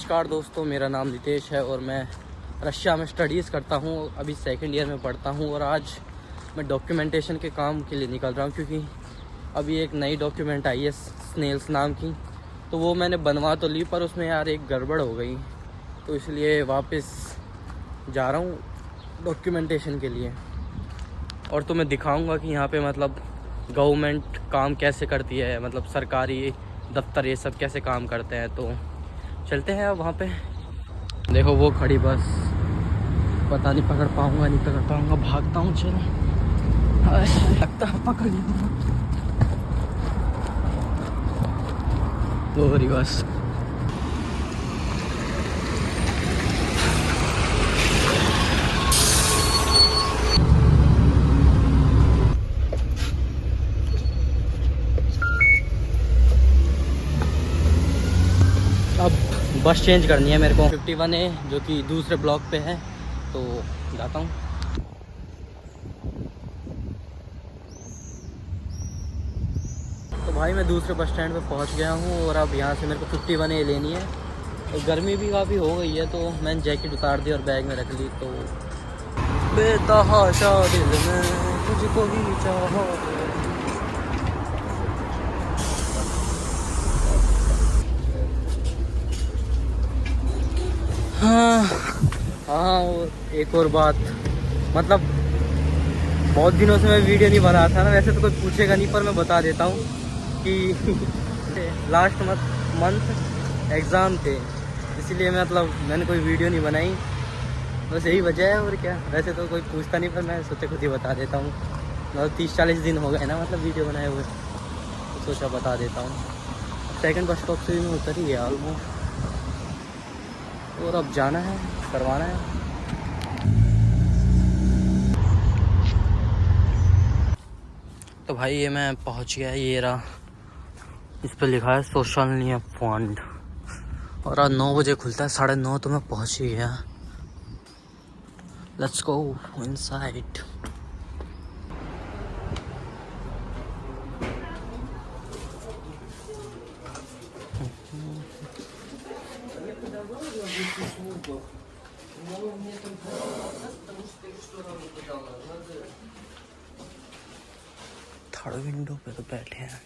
नमस्कार दोस्तों, मेरा नाम नितेश है और मैं रशिया में स्टडीज़ करता हूँ। अभी सेकंड ईयर में पढ़ता हूँ और आज मैं डॉक्यूमेंटेशन के काम के लिए निकल रहा हूँ, क्योंकि अभी एक नई डॉक्यूमेंट आई है स्नेल्स नाम की। तो वो मैंने बनवा तो ली, पर उसमें यार एक गड़बड़ हो गई, तो इसलिए वापस जा रहा हूँ डॉक्यूमेंटेशन के लिए। और तो मैं दिखाऊँगा कि यहाँ पे मतलब गवर्नमेंट काम कैसे करती है, मतलब सरकारी दफ्तर ये सब कैसे काम करते हैं। तो चलते हैं अब वहाँ पे। देखो वो खड़ी बस, पता नहीं पकड़ पाऊँगा नहीं पकड़ पाऊँगा, भागता हूँ। चलो लगता है पकड़ लूँगा। वो रही बस। अब बस चेंज करनी है मेरे को। 51 है जो कि दूसरे ब्लॉक पे है, तो जाता हूँ। तो भाई मैं दूसरे बस स्टैंड पे पहुँच गया हूँ और अब यहाँ से मेरे को 51 ए लेनी है। तो गर्मी भी काफ़ी हो गई है, तो मैंने जैकेट उतार दी और बैग में रख ली। तो बेतहाशा दिल में तुझको ही चाहा। हाँ, और एक और बात, मतलब बहुत दिनों से मैं वीडियो नहीं बना था ना। वैसे तो कोई पूछेगा नहीं, पर मैं बता देता हूँ कि लास्ट मंथ एग्ज़ाम थे, इसलिए मतलब मैंने कोई वीडियो नहीं बनाई। बस यही वजह है, और क्या। वैसे तो कोई पूछता नहीं, पर मैं सोचा खुद ही बता देता हूँ। मतलब 30-40 दिन हो गए ना मतलब वीडियो बनाए हुए, तो सोचा बता देता हूँ। सेकंड बस स्टॉप से भी मैं उतर ही गया ऑलमोस्ट, और अब जाना है, करवाना है। तो भाई ये मैं पहुंच गया, ये रहा, इस पर लिखा है सोशल नियम फंड। और आज 9 बजे खुलता है, 9:30 तो मैं पहुंच ही गया। Let's go inside. Third window पे तो बैठे हैं।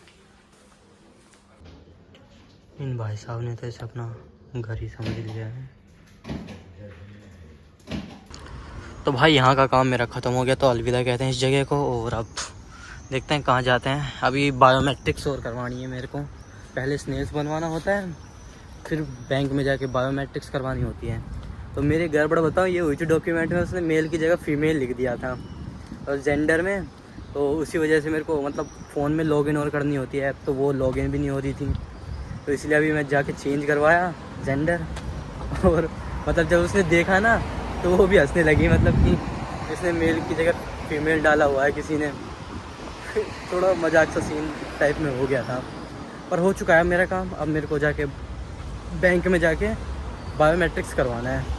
इन भाई साहब ने तो ऐसे अपना घर ही समझ लिया है। तो भाई यहाँ का काम मेरा ख़त्म हो गया, तो अलविदा कहते हैं इस जगह को। और अब देखते हैं कहाँ जाते हैं। अभी बायोमेट्रिक्स और करवानी है मेरे को। पहले स्नेल्स बनवाना होता है, फिर बैंक में जाके बायोमेट्रिक्स करवानी होती है। तो मेरे गड़बड़ बताऊँ ये हुई थी, डॉक्यूमेंट में उसने मेल की जगह फ़ीमेल लिख दिया था और जेंडर में। तो उसी वजह से मेरे को मतलब फ़ोन में लॉगिन और करनी होती है, तो वो लॉगिन भी नहीं हो रही थी। तो इसलिए अभी मैं जाके चेंज करवाया जेंडर। और मतलब जब उसने देखा ना, तो वो भी हंसने लगी, मतलब कि इसने मेल की जगह फीमेल डाला हुआ है किसी ने। थोड़ा मजाक सा सीन टाइप में हो गया था, पर हो चुका है मेरा काम। अब मेरे को जाके बैंक में जाके बायोमेट्रिक्स करवाना है।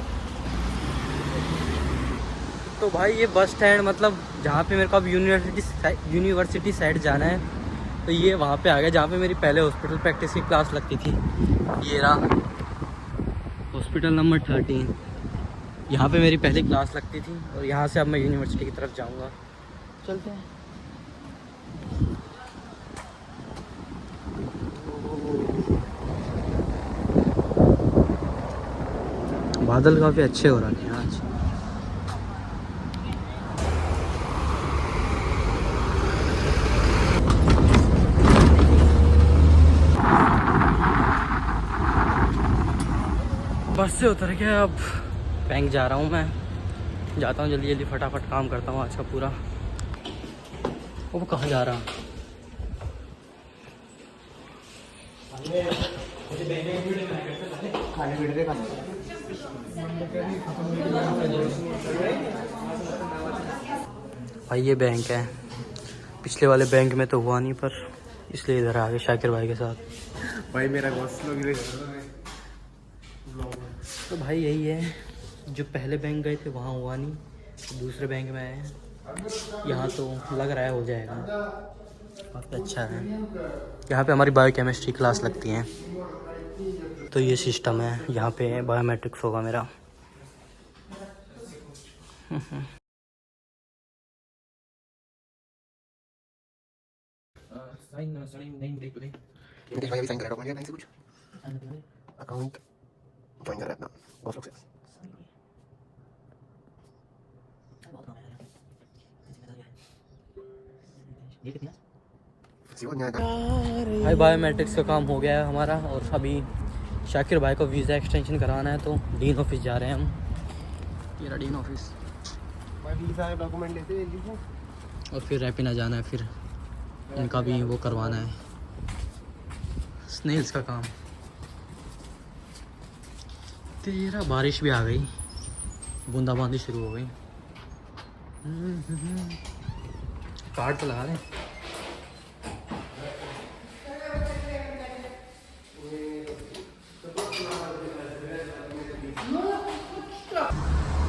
तो भाई ये बस स्टैंड, मतलब जहाँ पे मेरे को अब यूनिवर्सिटी साइड जाना है, तो ये वहाँ पे आ गया जहाँ पे मेरी पहले हॉस्पिटल प्रैक्टिस की क्लास लगती थी। ये रहा हॉस्पिटल नंबर 13, यहाँ पे मेरी पहली क्लास लगती थी। और यहाँ से अब मैं यूनिवर्सिटी की तरफ जाऊँगा। चलते हैं। बादल काफ़ी अच्छे हो रखे हैं आज। बस से उतर के अब बैंक जा रहा हूँ मैं। जाता हूँ जल्दी जल्दी, फटाफट काम करता हूँ आज का पूरा। वो कहाँ जा रहा? भाई ये बैंक है, पिछले वाले बैंक में तो हुआ नहीं, पर इसलिए इधर आ गए शाकिर भाई के साथ। भाई मेरा तो भाई यही है, जो पहले बैंक गए थे वहाँ हुआ नहीं, दूसरे बैंक में आए हैं। यहाँ तो लग रहा है हो जाएगा, काफ़ी अच्छा है। यहाँ पे हमारी बायोकेमिस्ट्री क्लास लगती है। तो ये सिस्टम है, यहाँ पे बायोमेट्रिक्स होगा मेरा। भाई साइन करा डॉक्यूमेंट से कुछ अकाउंट ज्वाइन कर रहा है अपना बहुत लोग से। भाई बायोमेट्रिक्स का काम हो गया है हमारा, और अभी शाकिर भाई को वीज़ा एक्सटेंशन कराना है, तो डीन ऑफिस जा रहे हैं हम। ये रहा डीन ऑफिस। भाई वीज़ा डॉक्यूमेंट लेते हैं लिखो, और फिर रैपिना जाना है, फिर इनका भी वो करवाना है, स्नेल्स का काम। तेरा बारिश भी आ गई, बूंदाबांदी शुरू हो गई। कार्ड तो लगा लें।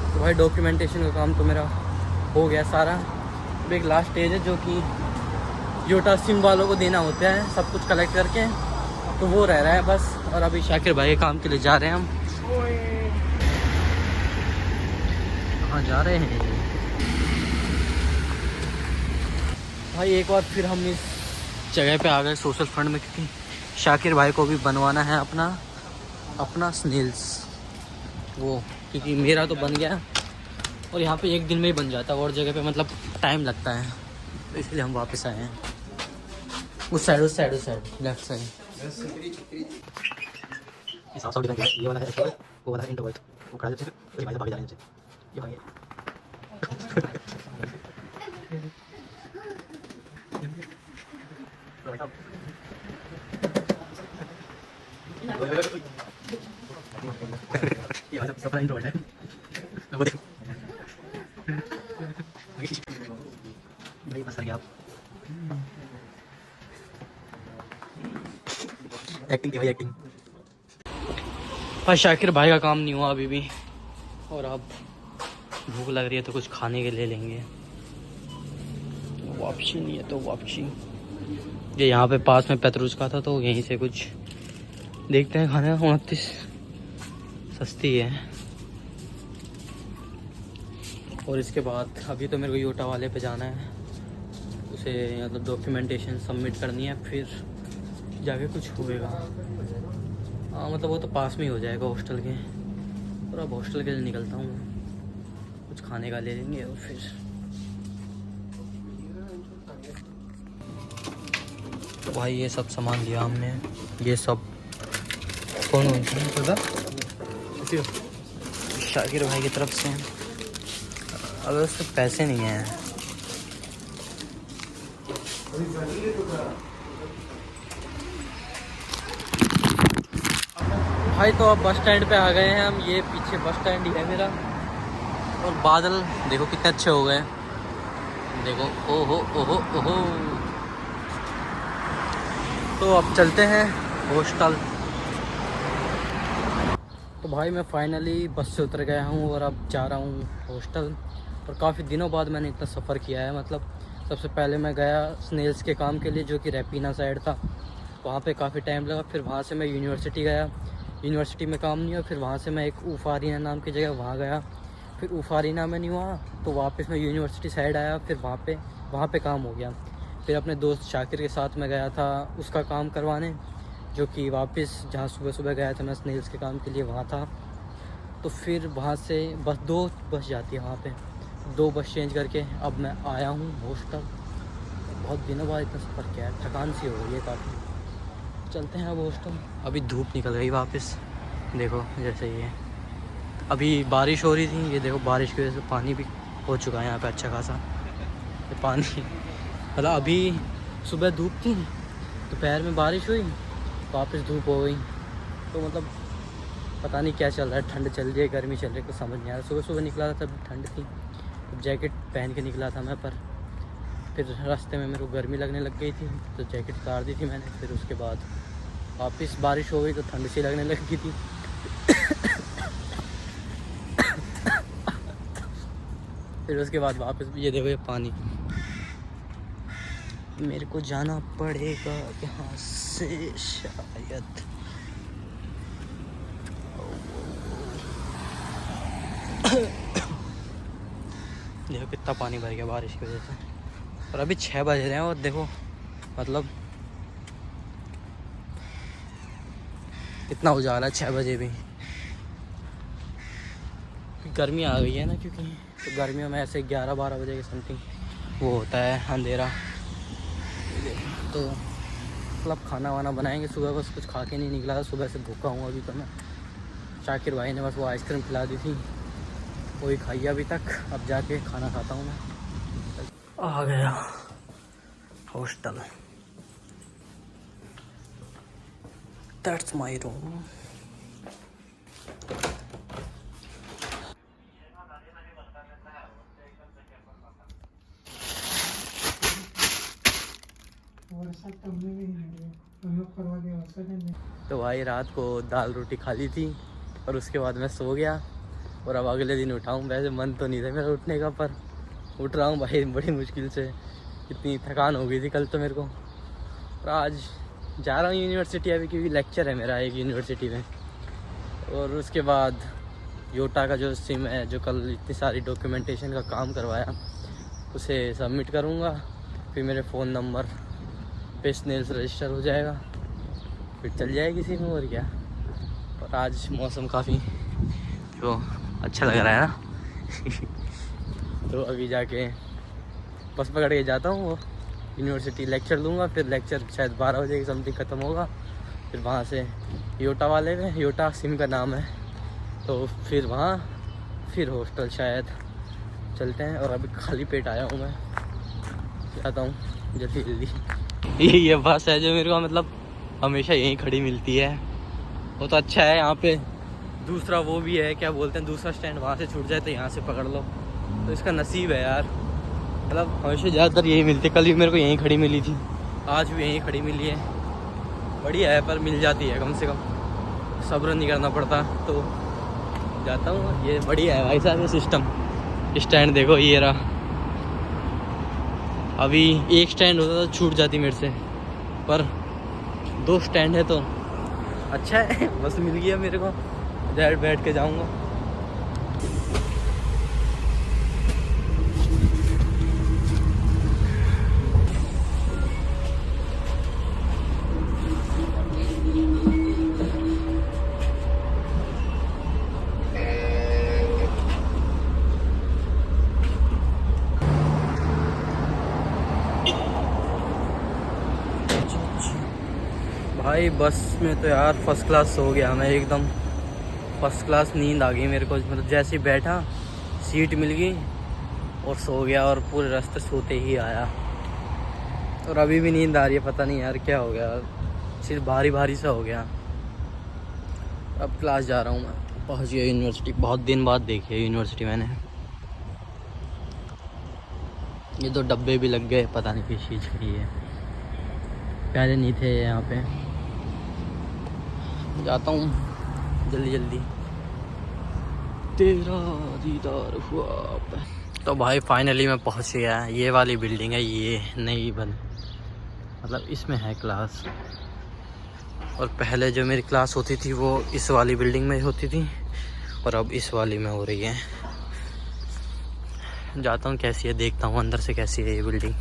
तो भाई डॉक्यूमेंटेशन का काम तो मेरा हो गया सारा। अब एक लास्ट स्टेज है जो कि योटा सिम वालों को देना होता है, सब कुछ कलेक्ट करके, तो वो रह रहा है बस। और अभी शाकिर भाई के काम के लिए जा रहे हैं हम। कहाँ जा रहे हैं भाई? एक बार फिर हम इस जगह पे आ गए सोशल फंड में, क्योंकि शाकिर भाई को भी बनवाना है अपना स्नेल्स वो, क्योंकि मेरा तो बन गया और यहाँ पे एक दिन में ही बन जाता है, और जगह पे मतलब टाइम लगता है, तो इसलिए हम वापस आए हैं। उस साइड लेफ्ट साइड। ये वाला है वो वाला इंटरवल, वो खड़ा देते हैं भाई, भाग जा रहे हैं ये भाई। ये वाला अपना इंटरवल है, वो देखो भाई बस आ गया आप। एक्टिंग भाई एक्टिंग। भाई शाकिर भाई का काम नहीं हुआ अभी भी, और अब भूख लग रही है तो कुछ खाने के लिए लेंगे। वापसी नहीं है तो वापसी। ये यहाँ पे पास में पेतरूज का था, तो यहीं से कुछ देखते हैं खाने। 29 सस्ती है। और इसके बाद अभी तो मेरे को योटा वाले पे जाना है, उसे मतलब डॉक्यूमेंटेशन सबमिट करनी है, फिर जाके कुछ होएगा। हाँ मतलब वो तो पास में ही हो जाएगा हॉस्टल के। और अब हॉस्टल के लिए निकलता हूँ, कुछ खाने का ले लेंगे और फिर। तो भाई ये सब सामान लिया हमने, ये सब कौन होता शाकिर भाई की तरफ से। अब उसके पैसे नहीं हैं। भाई तो अब बस स्टैंड पे आ गए हैं हम। ये पीछे बस स्टैंड ही है मेरा, और बादल देखो कितने अच्छे हो गए। देखो ओहो ओहो ओहो। तो अब चलते हैं हॉस्टल। तो भाई मैं फाइनली बस से उतर गया हूँ और अब जा रहा हूँ हॉस्टल। और काफ़ी दिनों बाद मैंने इतना सफ़र किया है। मतलब सबसे पहले मैं गया स्नेल्स के काम के लिए, जो कि रैपिना साइड था, वहाँ पे काफ़ी टाइम लगा। फिर वहाँ से मैं यूनिवर्सिटी गया, यूनिवर्सिटी में काम नहीं हुआ। फिर वहाँ से मैं एक उफारीना नाम की जगह वहाँ गया, फिर उफारीना में नहीं हुआ तो वापस मैं यूनिवर्सिटी साइड आया, फिर वहाँ पे काम हो गया। फिर अपने दोस्त शाकिर के साथ मैं गया था उसका काम करवाने, जो कि वापस जहाँ सुबह सुबह गया था मैं स्नेल्स के काम के लिए वहाँ था। तो फिर वहाँ से दो बस जाती है वहाँ पे, 2 बस चेंज करके अब मैं आया हूँ हॉस्टल। बहुत दिनों बाद इतना सफ़र किया है, थकान सी हो गई है काफ़ी। चलते हैं अब हॉस्टल। अभी धूप निकल गई वापस, देखो जैसे ये अभी बारिश हो रही थी, ये देखो बारिश की वजह से पानी भी हो चुका है यहाँ पे अच्छा खासा। ये पानी मतलब अभी सुबह धूप थी, दोपहर में बारिश हुई, वापस धूप हो गई। तो मतलब पता नहीं क्या चल रहा है, ठंड चल रही है गर्मी चल रही है, कुछ समझ नहीं आ रहा। सुबह सुबह निकला था तब ठंड थी, जैकेट पहन के निकला था मैं, पर फिर रास्ते में मेरे को गर्मी लगने लग गई थी तो जैकेट उतार दी थी मैंने। फिर उसके बाद वापस बारिश हो गई तो ठंड सी लगने लग गई थी। फिर उसके बाद वापस ये देखो ये पानी। मेरे को जाना पड़ेगा यहाँ से शायद। देखो कितना पानी भर गया बारिश की वजह से। और अभी 6 बज रहे हैं और देखो मतलब इतना उजाला है 6 बजे भी। गर्मी आ गई है ना, क्योंकि तो गर्मियों में ऐसे 11-12 बजे के समथिंग वो होता है अंधेरा। तो मतलब खाना वाना बनाएंगे। सुबह बस कुछ खा के नहीं निकला था, सुबह से भूखा हूँ अभी तो मैं। शाकिर भाई ने बस वो आइसक्रीम खिला दी थी, वही खाई अभी तक। अब जाके खाना खाता हूँ मैं। आ गया हॉस्टल, दैट्स माय रूम। तो भाई रात को दाल रोटी खा ली थी और उसके बाद मैं सो गया। और अब अगले दिन उठाऊँ, वैसे मन तो नहीं था मेरा उठने का, पर उठ रहा हूँ भाई बड़ी मुश्किल से। इतनी थकान हो गई थी कल तो मेरे को। और आज जा रहा हूँ यूनिवर्सिटी अभी, क्योंकि लेक्चर है मेरा एक यूनिवर्सिटी में। और उसके बाद योटा का जो सिम है, जो कल इतनी सारी डॉक्यूमेंटेशन का काम करवाया, उसे सबमिट करूँगा। फिर मेरे फ़ोन नंबर पे स्नेल्स रजिस्टर हो जाएगा, फिर चल जाएगी सिम और क्या। और आज मौसम काफ़ी जो अच्छा लग रहा है ना। तो अभी जाके बस पकड़ के जाता हूँ वो यूनिवर्सिटी, लेक्चर लूँगा। फिर लेक्चर शायद 12 बजे की समथिंग ख़त्म होगा। फिर वहाँ से योटा वाले में, योटा सिम का नाम है, तो फिर वहाँ फिर हॉस्टल शायद चलते हैं। और अभी खाली पेट आया हूँ मैं, जाता हूँ जल्दी जल्दी। ये बस है जो मेरे को मतलब हमेशा यहीं खड़ी मिलती है, वो तो अच्छा है यहाँ पे। दूसरा वो भी है, क्या बोलते हैं, दूसरा स्टैंड वहाँ से छूट जाए तो यहाँ से पकड़ लो, तो इसका नसीब है यार। मतलब हमेशा ज़्यादातर यही मिलती है। कल भी मेरे को यहीं खड़ी मिली थी, आज भी यहीं खड़ी मिली है। बढ़िया है, पर मिल जाती है कम से कम, सब्र नहीं करना पड़ता। तो जाता हूँ, ये बढ़िया है भाई साहब ये सिस्टम। स्टैंड देखो ये रहा, अभी एक स्टैंड होता तो छूट जाती मेरे से, पर 2 स्टैंड है तो अच्छा है। बस मिल गया मेरे को, डायरेक्ट बैठ के जाऊँगा। भाई बस में तो यार फर्स्ट क्लास सो गया मैं एकदम। फर्स्ट क्लास नींद आ गई मेरे को, मतलब जैसे ही बैठा सीट मिल गई और सो गया, और पूरे रास्ते सोते ही आया। और अभी भी नींद आ रही है, पता नहीं यार क्या हो गया, सिर्फ भारी भारी सा हो गया। अब क्लास जा रहा हूँ मैं, पहुँच गया यूनिवर्सिटी। बहुत दिन बाद देखी है यूनिवर्सिटी मैंने। ये 2 डब्बे भी लग गए, पता नहीं किस चीज़ की है, पहले नहीं थे यहाँ पे। जाता हूँ जल्दी जल्दी, तेरा दीदार हुआ। तो भाई फाइनली मैं पहुँच गया। ये वाली बिल्डिंग है, ये नई बन, मतलब इसमें है क्लास। और पहले जो मेरी क्लास होती थी वो इस वाली बिल्डिंग में होती थी, और अब इस वाली में हो रही है। जाता हूँ कैसी है, देखता हूँ अंदर से कैसी है ये बिल्डिंग।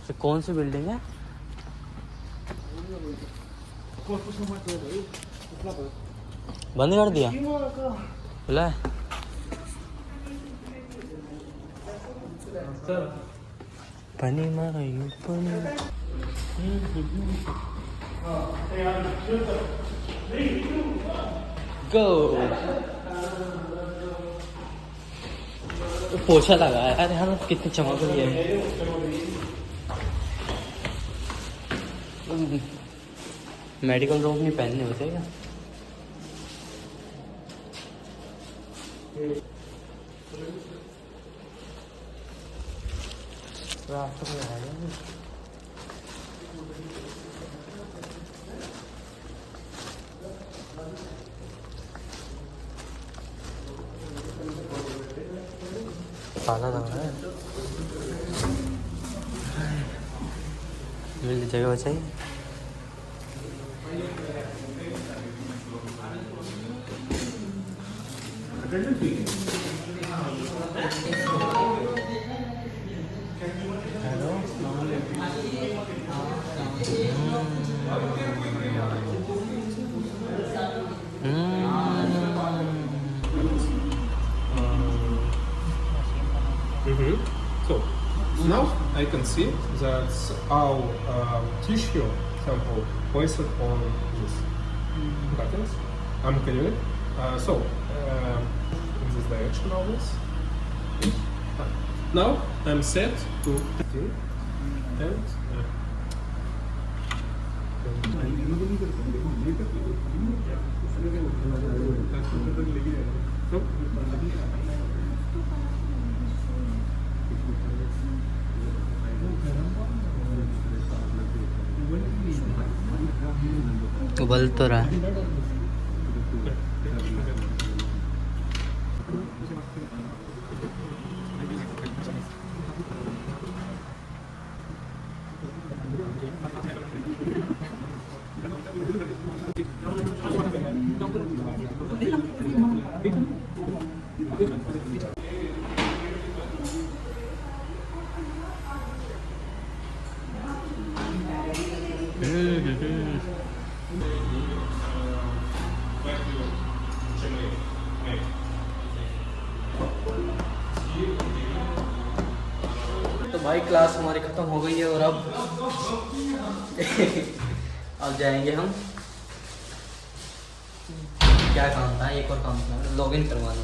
तो कौन सी बिल्डिंग है? बंद कर दिया बोला पानी मांगू पानी। गो तो पोछा लगा यार यहाँ, कितनी चमक रही है। मेडिकल रोग नहीं पहनने होते क्या? रास्ते में आ गया। ताला लगा है, मिल जगह बचाई। So now I can see that our tissue sample poised on this buttons. I'm clear. So in this direction always. Now I'm set to and उबल तो रहा है। तो भाई क्लास हमारी ख़त्म हो गई है और अब जाएंगे हम। क्या काम था? एक और काम था, लॉगिन करवाना।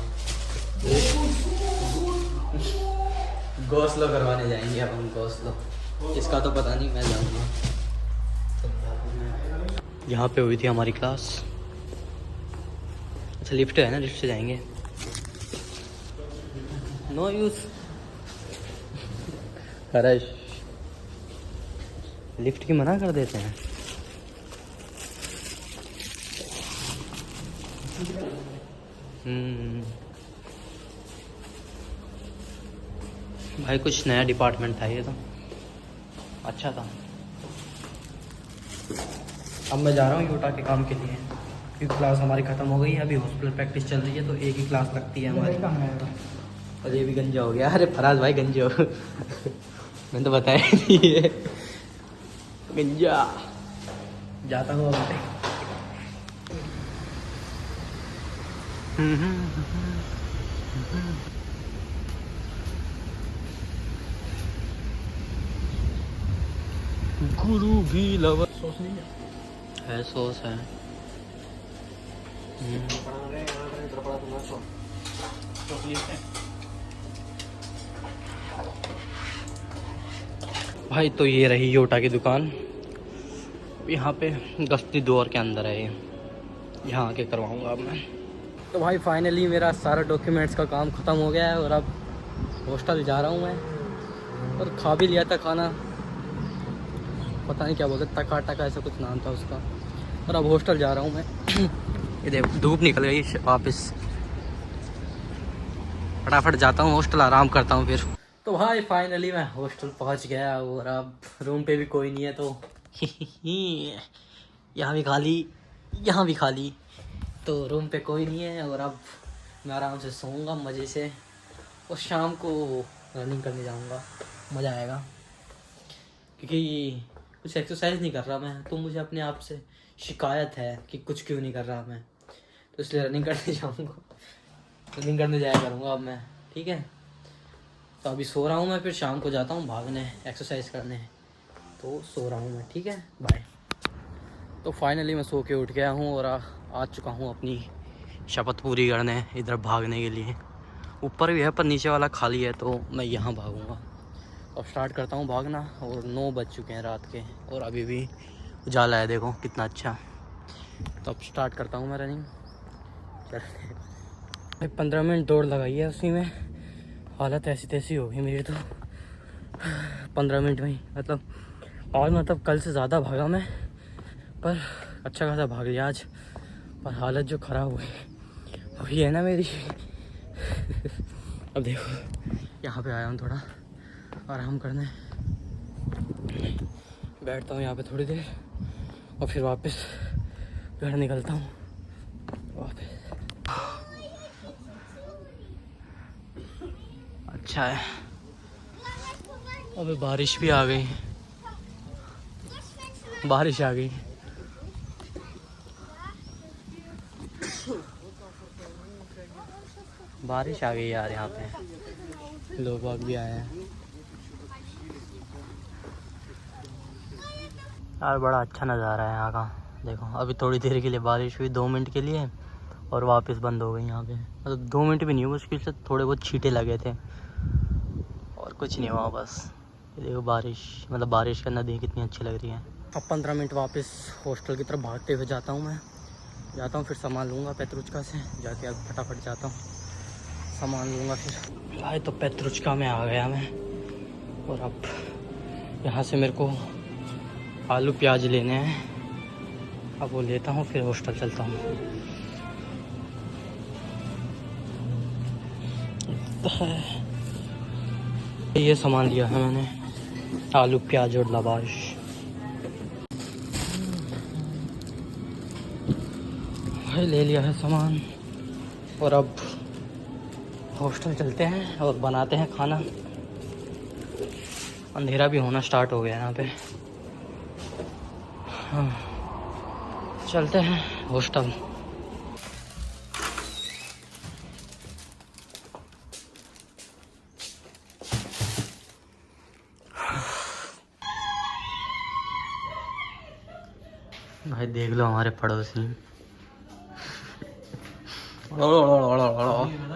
गौसलो करवाने जाएंगे अब हम। गौसलो इसका तो पता नहीं, मैं जाऊँगा। यहाँ पे हुई थी हमारी क्लास। अच्छा लिफ्ट है ना, लिफ्ट से जाएंगे। नो यूज़ हर्ष, लिफ्ट की मना कर देते हैं। भाई कुछ नया डिपार्टमेंट था ये तो, अच्छा था। अब मैं जा रहा हूँ यूटा के काम के लिए, क्योंकि क्लास हमारी ख़त्म हो गई है। अभी हॉस्पिटल प्रैक्टिस चल रही है तो एक ही क्लास लगती है हमारी। और ये भी गंजा हो गया। अरे फराज भाई गंजे हो मैंने तो बताया नहीं है। गंजा जाता हूँ अब। गुरु भी लवर सॉस नहीं है, सॉस है। भाई तो ये रही योटा की दुकान। यहाँ पे गश्ती दौर के अंदर है ये, यहाँ आके करवाऊँगा अब मैं। तो भाई फाइनली मेरा सारा डॉक्यूमेंट्स का काम ख़त्म हो गया है और अब हॉस्टल जा रहा हूँ मैं। और खा भी लिया था खाना, पता नहीं क्या बोलते, टका टका ऐसा कुछ नाम था उसका। और अब हॉस्टल जा रहा हूँ मैं। ये देखो धूप निकल गई वापस। फटाफट जाता हूँ हॉस्टल, आराम करता हूँ फिर। तो भाई फाइनली मैं हॉस्टल पहुँच गया और अब रूम पे भी कोई नहीं है तो यहाँ भी खाली, यहाँ भी खाली, तो रूम पे कोई नहीं है। और अब मैं आराम से सोऊंगा मज़े से और शाम को रनिंग करने जाऊंगा, मज़ा आएगा। क्योंकि कुछ एक्सरसाइज नहीं कर रहा मैं, तो मुझे अपने आप से शिकायत है कि कुछ क्यों नहीं कर रहा मैं, तो इसलिए रनिंग करने जाऊंगा। रनिंग करने जाया करूँगा अब मैं, ठीक है। तो अभी सो रहा हूँ मैं, फिर शाम को जाता हूँ भागने, एक्सरसाइज करने। तो सो रहा हूँ मैं, ठीक है, बाय। तो फाइनली मैं सो के उठ गया हूँ और आ चुका हूँ अपनी शपथ पूरी करने, इधर भागने के लिए। ऊपर भी है पर नीचे वाला खाली है, तो मैं यहाँ भागूँगा। अब स्टार्ट करता हूँ भागना। और 9 बज चुके हैं रात के और अभी भी उजाला है, देखो कितना अच्छा। तो अब स्टार्ट करता हूँ मैं रनिंग। 15 मिनट दौड़ लगाई है, उसी में हालत ऐसी तैसी हो गई मेरी तो 15 मिनट में ही। मतलब कल से ज़्यादा भागा मैं, पर अच्छा खासा भाग लिया आज। पर हालत जो ख़राब हुई वही है ना मेरी। अब देखो यहाँ पे आया हूँ थोड़ा आराम करने, बैठता हूँ यहाँ पे थोड़ी देर और फिर वापस घर निकलता हूँ वापस। अच्छा है। अबे बारिश भी आ गई, बारिश आ गई। बारिश आ गई यार, यहाँ पे लोग बाग भी आए हैं यार। बड़ा अच्छा नज़ारा है यहाँ का। देखो अभी थोड़ी देर के लिए बारिश हुई, 2 मिनट के लिए, और वापस बंद हो गई यहाँ पे। मतलब 2 मिनट भी नहीं हुआ, मुश्किल से थोड़े बहुत छींटे लगे थे और कुछ नहीं हुआ बस। ये देखो बारिश, मतलब बारिश का नदी कितनी अच्छी लग रही है। अब 15 मिनट वापस हॉस्टल की तरफ भागते हुए जाता हूँ। मैं जाता हूँ, फिर सामान लूँगा पेत्रुचका से जाके। अब फटाफट जाता हूँ, सामान लूँगा फिर। आए तो पेत्रुचका में आ गया मैं, और अब यहाँ से मेरे को आलू प्याज लेने हैं। अब वो लेता हूँ, फिर हॉस्टल चलता हूँ। ये सामान लिया है मैंने, आलू प्याज और लवाश। भाई ले लिया है सामान, और अब हॉस्टल चलते हैं और बनाते हैं खाना। अंधेरा भी होना स्टार्ट हो गया यहाँ पे। हाँ, चलते हैं हॉस्टल। भाई देख लो हमारे पड़ोसी।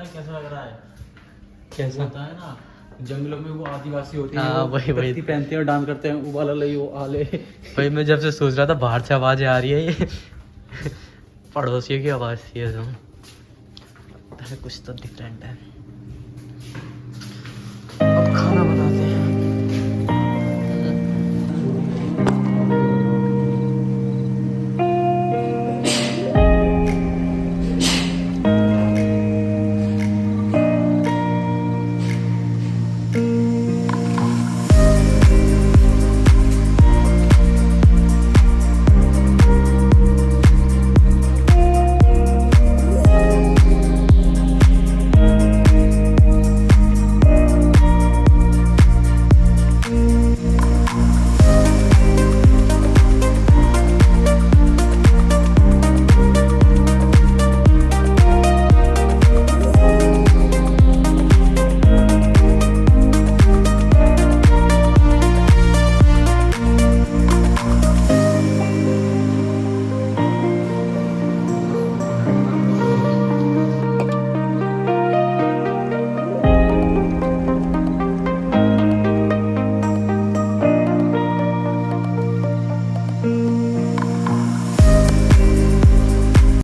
कैसा लग रहा है? कैसा होता है ना, जंगलों में वो आदिवासी होते हैं, हाँ, वो वही धोती पहनते हैं और डांस करते हैं, उबाला ले वो आले। भाई मैं जब से सोच रहा था बाहर से आवाज़ें आ रही है, ये पड़ोसियों की आवाज़ थी। कुछ तो डिफरेंट है।